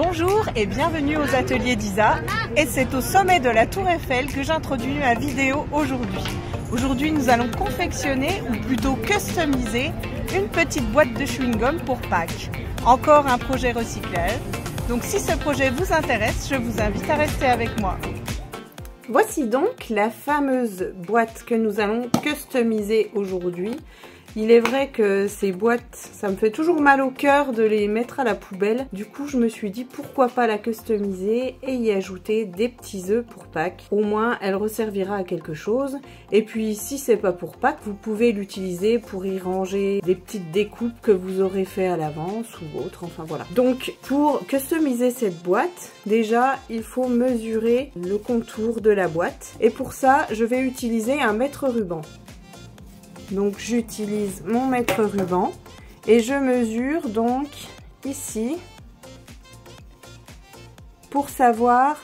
Bonjour et bienvenue aux ateliers d'Isa, et c'est au sommet de la Tour Eiffel que j'introduis ma vidéo aujourd'hui. Aujourd'hui nous allons confectionner, ou plutôt customiser, une petite boîte de chewing-gum pour Pâques. Encore un projet recyclage, donc si ce projet vous intéresse, je vous invite à rester avec moi. Voici donc la fameuse boîte que nous allons customiser aujourd'hui. Il est vrai que ces boîtes, ça me fait toujours mal au cœur de les mettre à la poubelle. Du coup, je me suis dit pourquoi pas la customiser et y ajouter des petits œufs pour Pâques. Au moins, elle resservira à quelque chose. Et puis, si c'est pas pour Pâques, vous pouvez l'utiliser pour y ranger des petites découpes que vous aurez fait à l'avance ou autre. Enfin voilà. Donc, pour customiser cette boîte, déjà, il faut mesurer le contour de la boîte. Et pour ça, je vais utiliser un mètre ruban. Donc j'utilise mon mètre ruban et je mesure donc ici pour savoir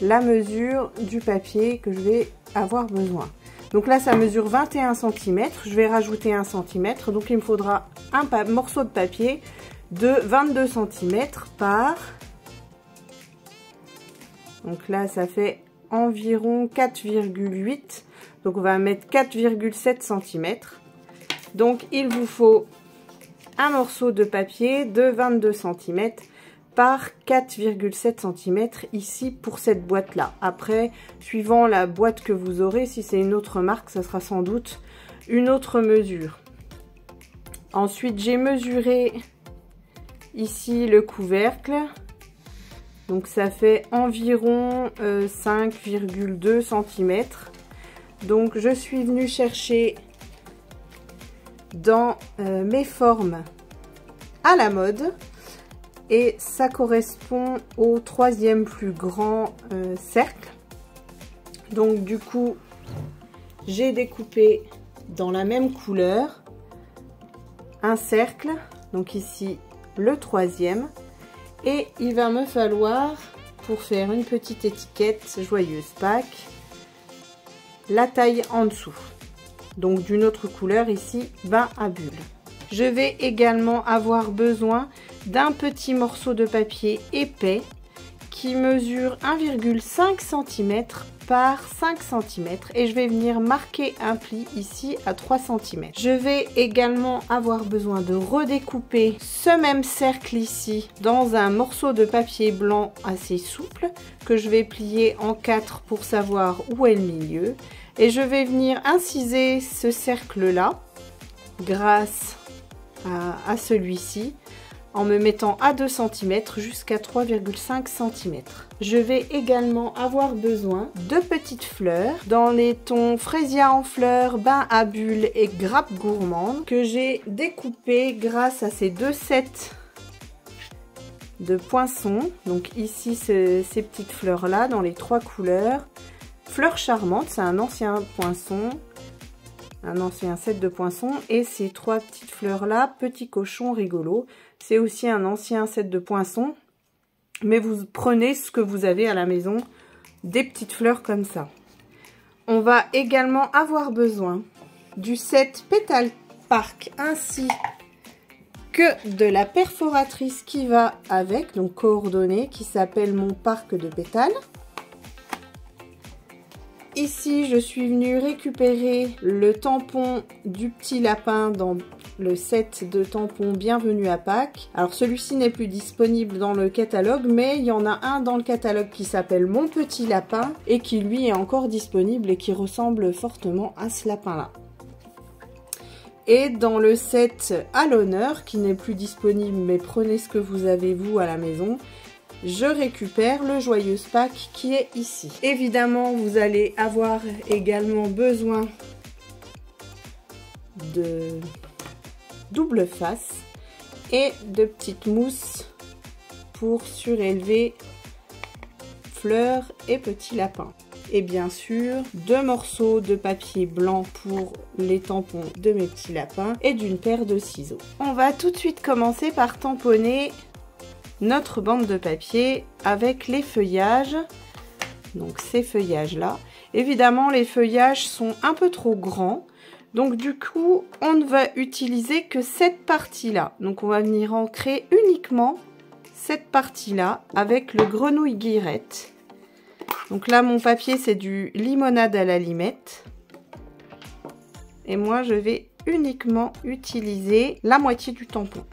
la mesure du papier que je vais avoir besoin. Donc là ça mesure 21 cm, je vais rajouter 1 cm, donc il me faudra un morceau de papier de 22 cm par, donc là ça fait environ 4,8. Donc on va mettre 4,7 cm. Donc il vous faut un morceau de papier de 22 cm par 4,7 cm ici pour cette boîte là. Après, suivant la boîte que vous aurez, si c'est une autre marque, ça sera sans doute une autre mesure. Ensuite, j'ai mesuré ici le couvercle. Donc ça fait environ 5,2 cm. Donc je suis venue chercher dans mes formes à la mode et ça correspond au 3e plus grand cercle. Donc du coup j'ai découpé dans la même couleur un cercle, donc ici le 3e, et il va me falloir pour faire une petite étiquette joyeuse Pâques la taille en dessous, donc d'une autre couleur ici, bain à bulles. Je vais également avoir besoin d'un petit morceau de papier épais qui mesure 1,5 cm par 5 cm et je vais venir marquer un pli ici à 3 cm. Je vais également avoir besoin de redécouper ce même cercle ici dans un morceau de papier blanc assez souple que je vais plier en 4 pour savoir où est le milieu, et je vais venir inciser ce cercle là grâce à celui-ci en me mettant à 2 cm jusqu'à 3,5 cm. Je vais également avoir besoin de petites fleurs dans les tons Freesia en fleurs, bain à bulles et grappe gourmande que j'ai découpé grâce à ces deux sets de poinçons. Donc ici ces petites fleurs là dans les 3 couleurs. Fleurs charmantes, c'est un ancien poinçon, un ancien set de poinçons, et ces 3 petites fleurs là, petit cochon rigolo, c'est aussi un ancien set de poinçons, mais vous prenez ce que vous avez à la maison, des petites fleurs comme ça. On va également avoir besoin du set Pétale Park ainsi que de la perforatrice qui va avec, donc coordonnée, qui s'appelle mon parc de pétales. Ici, je suis venue récupérer le tampon du petit lapin dans le set de tampons Bienvenue à Pâques. Alors celui-ci n'est plus disponible dans le catalogue, mais il y en a un dans le catalogue qui s'appelle Mon Petit Lapin et qui lui est encore disponible et qui ressemble fortement à ce lapin-là. Et dans le set à l'honneur, qui n'est plus disponible, mais prenez ce que vous avez vous à la maison, je récupère le Joyeuse Pâques qui est ici. Évidemment, vous allez avoir également besoin de double face et de petites mousses pour surélever fleurs et petits lapins. Et bien sûr, 2 morceaux de papier blanc pour les tampons de mes petits lapins et d'une paire de ciseaux. On va tout de suite commencer par tamponner notre bande de papier avec les feuillages. Donc ces feuillages là, évidemment les feuillages sont un peu trop grands, donc du coup on ne va utiliser que cette partie là. Donc on va venir ancrer uniquement cette partie-là avec le grenouille guillerette. Donc là, mon papier, c'est du limonade à la limette. Et moi, je vais uniquement utiliser la moitié du tampon.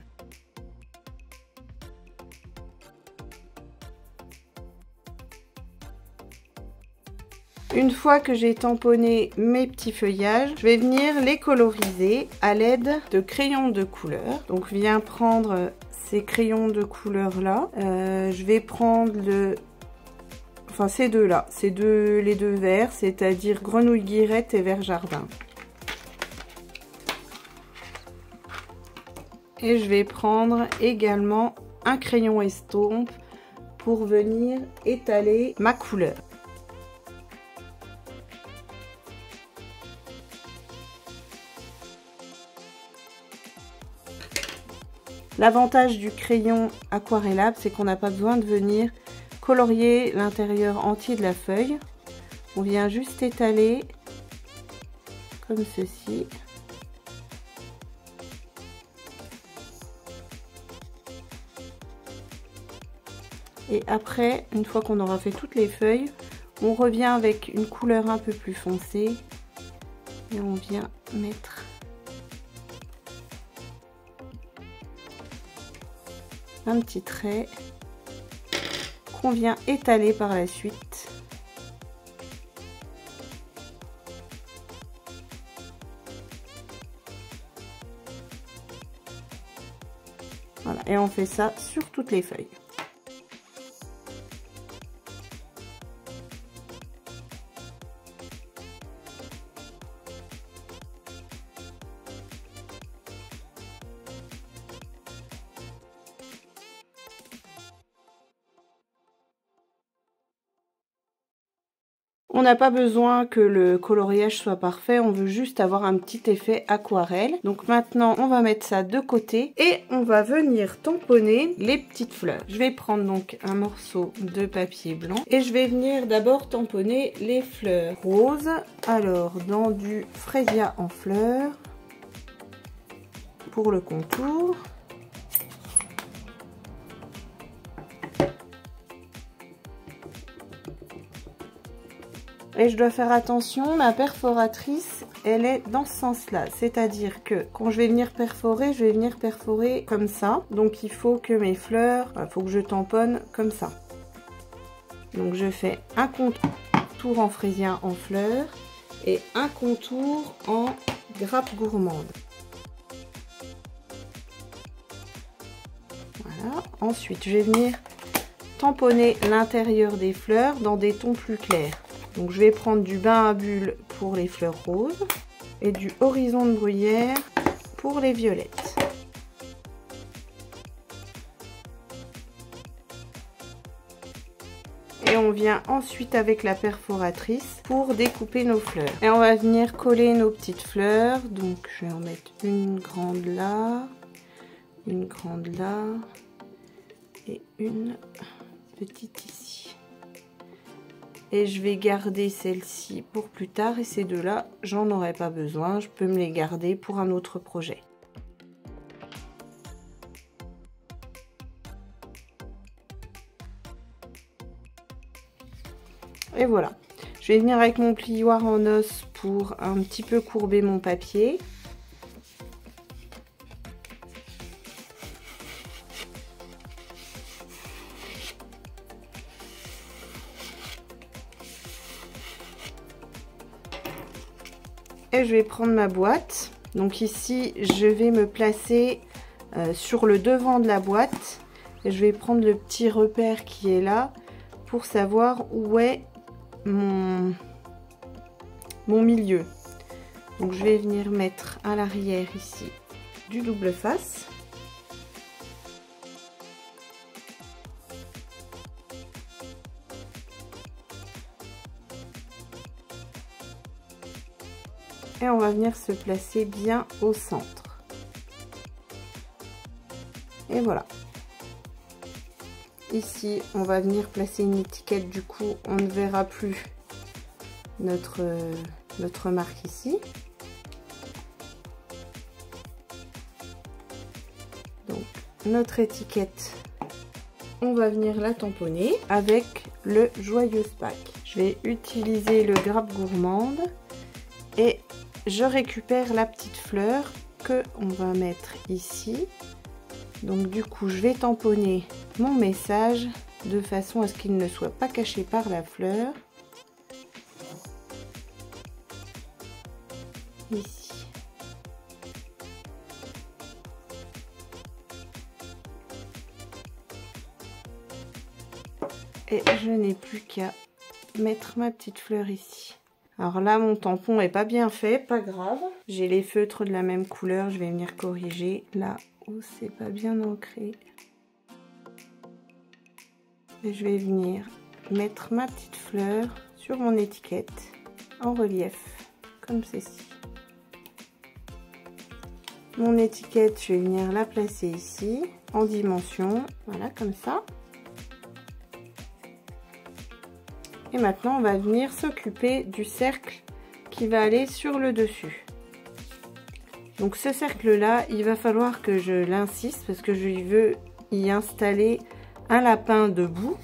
Une fois que j'ai tamponné mes petits feuillages, je vais venir les coloriser à l'aide de crayons de couleur. Donc je viens prendre ces crayons de couleur là. Je vais prendre ces deux là, les deux verts, c'est-à-dire grenouille guillerette et vert jardin. Et je vais prendre également un crayon estompe pour venir étaler ma couleur. L'avantage du crayon aquarellable, c'est qu'on n'a pas besoin de venir colorier l'intérieur entier de la feuille. On vient juste étaler comme ceci. Et après, une fois qu'on aura fait toutes les feuilles, on revient avec une couleur un peu plus foncée et on vient mettre un petit trait qu'on vient étaler par la suite. Voilà, et on fait ça sur toutes les feuilles. On n'a pas besoin que le coloriage soit parfait, on veut juste avoir un petit effet aquarelle. Donc maintenant, on va mettre ça de côté et on va venir tamponner les petites fleurs. Je vais prendre donc un morceau de papier blanc et je vais venir d'abord tamponner les fleurs roses. Alors, dans du Fresia en fleurs pour le contour. Et je dois faire attention, ma perforatrice, elle est dans ce sens-là. C'est-à-dire que quand je vais venir perforer comme ça. Donc il faut que mes fleurs, il faut que je tamponne comme ça. Donc je fais un contour en fraisien en fleurs et un contour en grappe gourmande. Voilà. Ensuite, je vais venir tamponner l'intérieur des fleurs dans des tons plus clairs. Donc je vais prendre du bain à bulles pour les fleurs roses et du horizon de bruyère pour les violettes. Et on vient ensuite avec la perforatrice pour découper nos fleurs. Et on va venir coller nos petites fleurs. Donc je vais en mettre une grande là et une petite ici. Et je vais garder celle-ci pour plus tard et ces deux-là, j'en aurai pas besoin. Je peux me les garder pour un autre projet. Et voilà. Je vais venir avec mon plioir en os pour un petit peu courber mon papier. Et je vais prendre ma boîte. Donc ici, je vais me placer sur le devant de la boîte. Et je vais prendre le petit repère qui est là pour savoir où est mon milieu. Donc je vais venir mettre à l'arrière ici du double face. Et on va venir se placer bien au centre. Et voilà. Ici, on va venir placer une étiquette. Du coup, on ne verra plus notre marque ici. Donc, notre étiquette on va venir la tamponner avec le Joyeuse Pack. Je vais utiliser le Grappe Gourmande et je récupère la petite fleur que on va mettre ici. Donc du coup, je vais tamponner mon message de façon à ce qu'il ne soit pas caché par la fleur. Ici. Et je n'ai plus qu'à mettre ma petite fleur ici. Alors là, mon tampon est pas bien fait, pas grave. J'ai les feutres de la même couleur, je vais venir corriger là où c'est pas bien ancré. Et je vais venir mettre ma petite fleur sur mon étiquette en relief, comme ceci. Mon étiquette, je vais venir la placer ici, en dimension, voilà, comme ça. Et maintenant, on va venir s'occuper du cercle qui va aller sur le dessus. Donc ce cercle-là, il va falloir que je l'insiste parce que je veux y installer un lapin debout.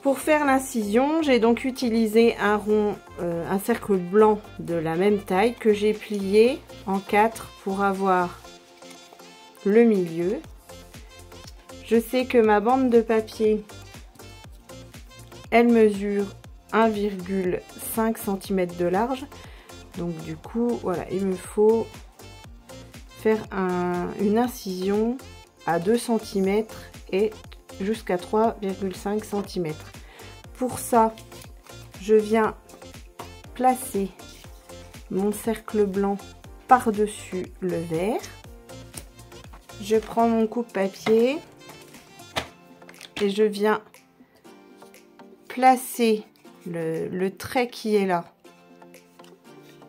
Pour faire l'incision, j'ai donc utilisé un rond, un cercle blanc de la même taille que j'ai plié en 4 pour avoir le milieu. Je sais que ma bande de papier, elle mesure 1,5 cm de large. Donc du coup, voilà, il me faut faire une incision à 2 cm et jusqu'à 3,5 cm. Pour ça, je viens placer mon cercle blanc par-dessus le vert. Je prends mon coupe-papier et je viens placer le trait qui est là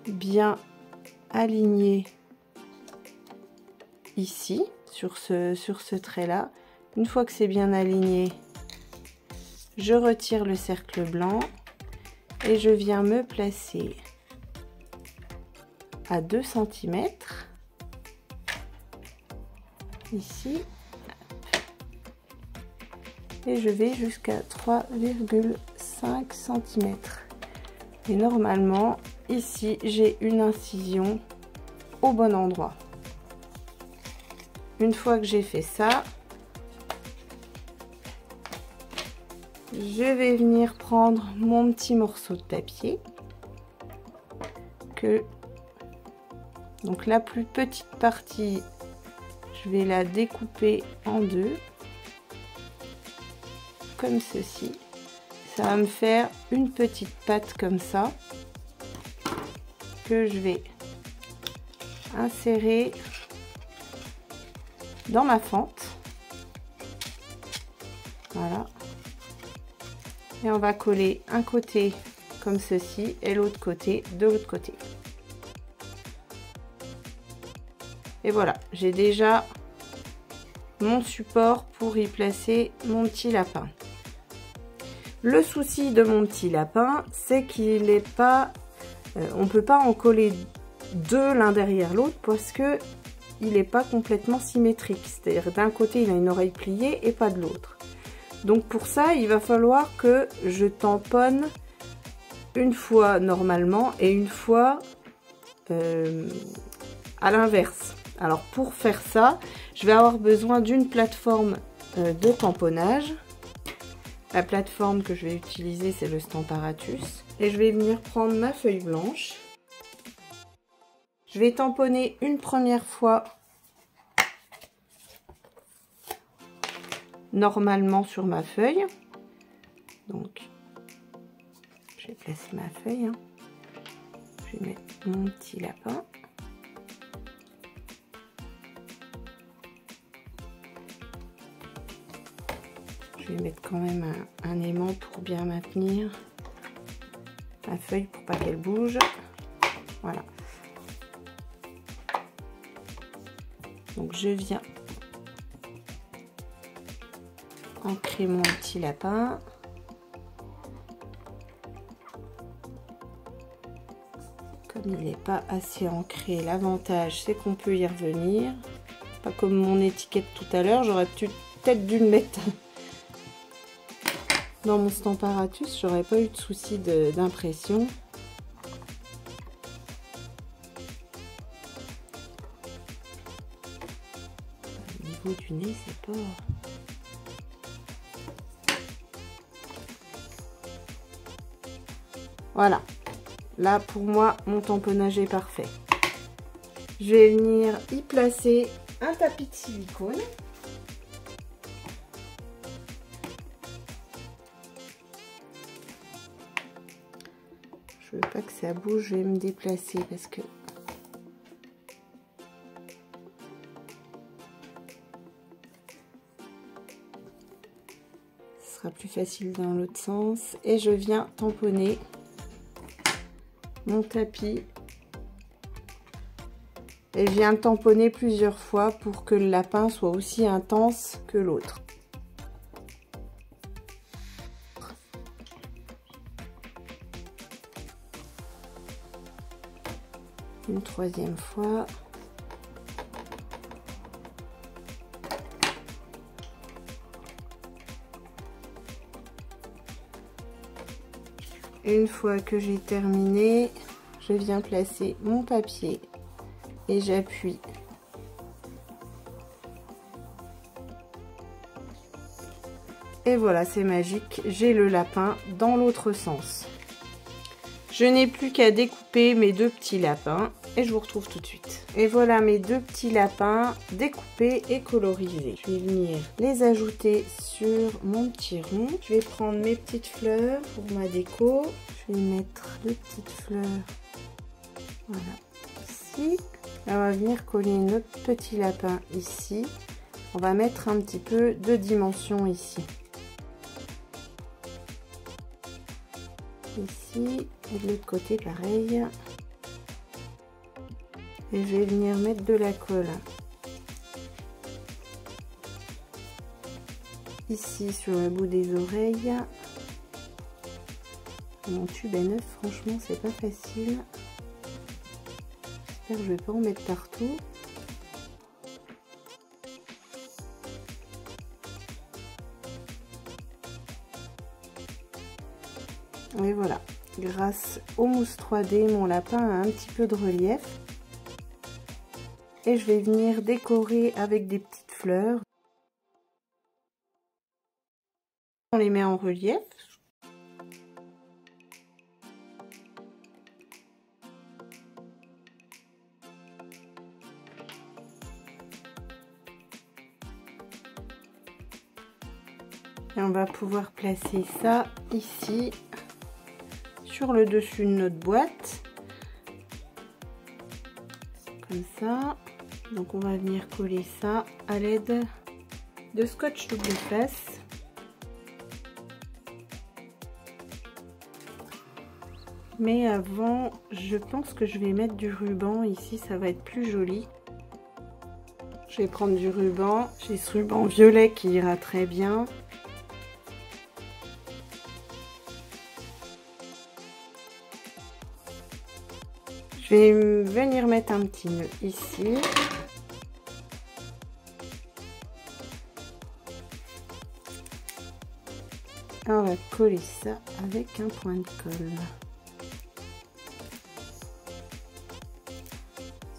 bien aligné ici sur ce trait là. Une fois que c'est bien aligné, je retire le cercle blanc et je viens me placer à 2 cm ici et je vais jusqu'à 3,5 cm. Et normalement ici j'ai une incision au bon endroit. Une fois que j'ai fait ça, je vais venir prendre mon petit morceau de papier donc la plus petite partie, je vais la découper en deux comme ceci. Ça va me faire une petite patte comme ça que je vais insérer dans ma fente. Voilà. Et on va coller un côté comme ceci et l'autre côté de l'autre côté. Et voilà, j'ai déjà mon support pour y placer mon petit lapin. Le souci de mon petit lapin, c'est qu'il n'est pas... on ne peut pas en coller deux l'un derrière l'autre parce que il n'est pas complètement symétrique. C'est-à-dire d'un côté, il a une oreille pliée et pas de l'autre. Donc pour ça, il va falloir que je tamponne une fois normalement et une fois à l'inverse. Alors pour faire ça, je vais avoir besoin d'une plateforme de tamponnage. La plateforme que je vais utiliser, c'est le Stamparatus. Et je vais venir prendre ma feuille blanche. Je vais tamponner une première fois normalement sur ma feuille. Donc, je vais placer ma feuille. Je vais mettre mon petit lapin. Je vais mettre quand même un aimant pour bien maintenir la feuille pour pas qu'elle bouge. Voilà. Donc je viens ancrer mon petit lapin. Comme il n'est pas assez ancré, l'avantage c'est qu'on peut y revenir. Pas comme mon étiquette tout à l'heure, j'aurais peut-être dû le mettre dans mon Stamparatus, j'aurais pas eu de souci d'impression. Au niveau du nez, c'est pas... Voilà. Là, pour moi, mon tamponnage est parfait. Je vais venir y placer un tapis de silicone. Je veux pas que ça bouge, je vais me déplacer parce que ce sera plus facile dans l'autre sens. Et je viens tamponner mon tapis. Et je viens le tamponner plusieurs fois pour que le lapin soit aussi intense que l'autre. Une troisième fois. Une fois que j'ai terminé, je viens placer mon papier et j'appuie. Et voilà, c'est magique, j'ai le lapin dans l'autre sens. Je n'ai plus qu'à découper mes deux petits lapins et je vous retrouve tout de suite. Et voilà mes deux petits lapins découpés et colorisés. Je vais venir les ajouter sur mon petit rond. Je vais prendre mes petites fleurs pour ma déco. Je vais mettre deux petites fleurs. Voilà, ici. On va venir coller notre petit lapin ici. On va mettre un petit peu de dimension ici. Ici et de l'autre côté pareil. Et je vais venir mettre de la colle ici sur le bout des oreilles. Mon tube est neuf, franchement c'est pas facile. J'espère que je vais pas en mettre partout. Et voilà, grâce aux mousses 3D, mon lapin a un petit peu de relief. Et je vais venir décorer avec des petites fleurs. On les met en relief. Et on va pouvoir placer ça ici, sur le dessus de notre boîte. Comme ça. Donc on va venir coller ça à l'aide de scotch double face. Mais avant, je pense que je vais mettre du ruban ici, ça va être plus joli. Je vais prendre du ruban, j'ai ce ruban violet qui ira très bien. Je vais venir mettre un petit nœud ici. On va coller ça avec un point de colle.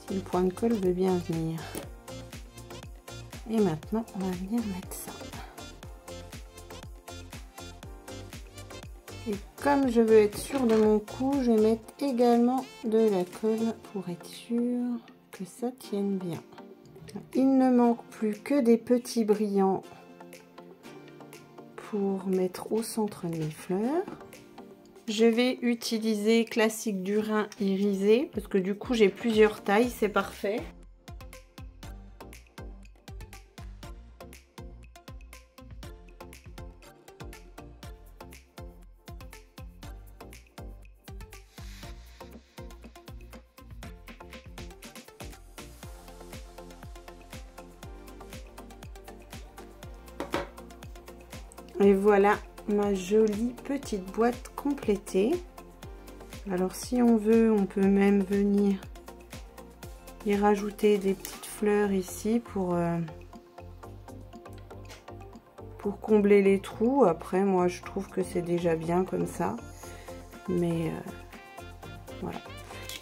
Si le point de colle veut bien venir. Et maintenant, on va venir mettre ça. Et comme je veux être sûre de mon coup, je vais mettre également de la colle pour être sûre que ça tienne bien. Il ne manque plus que des petits brillants pour mettre au centre de mes fleurs. Je vais utiliser Classique du Rhin irisé parce que du coup j'ai plusieurs tailles, c'est parfait. Et voilà ma jolie petite boîte complétée. Alors si on veut, on peut même venir y rajouter des petites fleurs ici pour pour combler les trous. Après, moi, je trouve que c'est déjà bien comme ça. Mais voilà.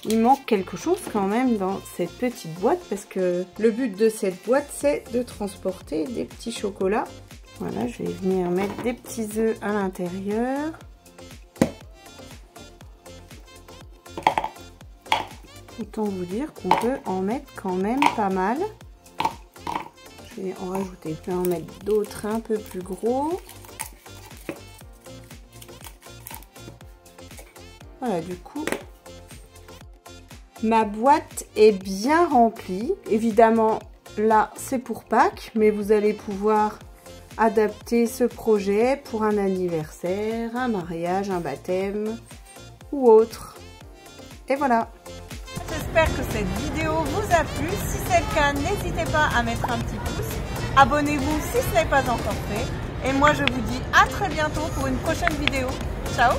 Il manque quelque chose quand même dans cette petite boîte parce que le but de cette boîte, c'est de transporter des petits chocolats. Voilà, je vais venir mettre des petits œufs à l'intérieur. Autant vous dire qu'on peut en mettre quand même pas mal. Je vais en rajouter, je vais en mettre d'autres un peu plus gros. Voilà, du coup, ma boîte est bien remplie. Évidemment, là, c'est pour Pâques, mais vous allez pouvoir adapter ce projet pour un anniversaire, un mariage, un baptême ou autre. Et voilà. J'espère que cette vidéo vous a plu. Si c'est le cas, n'hésitez pas à mettre un petit pouce. Abonnez-vous si ce n'est pas encore fait. Et moi, je vous dis à très bientôt pour une prochaine vidéo. Ciao!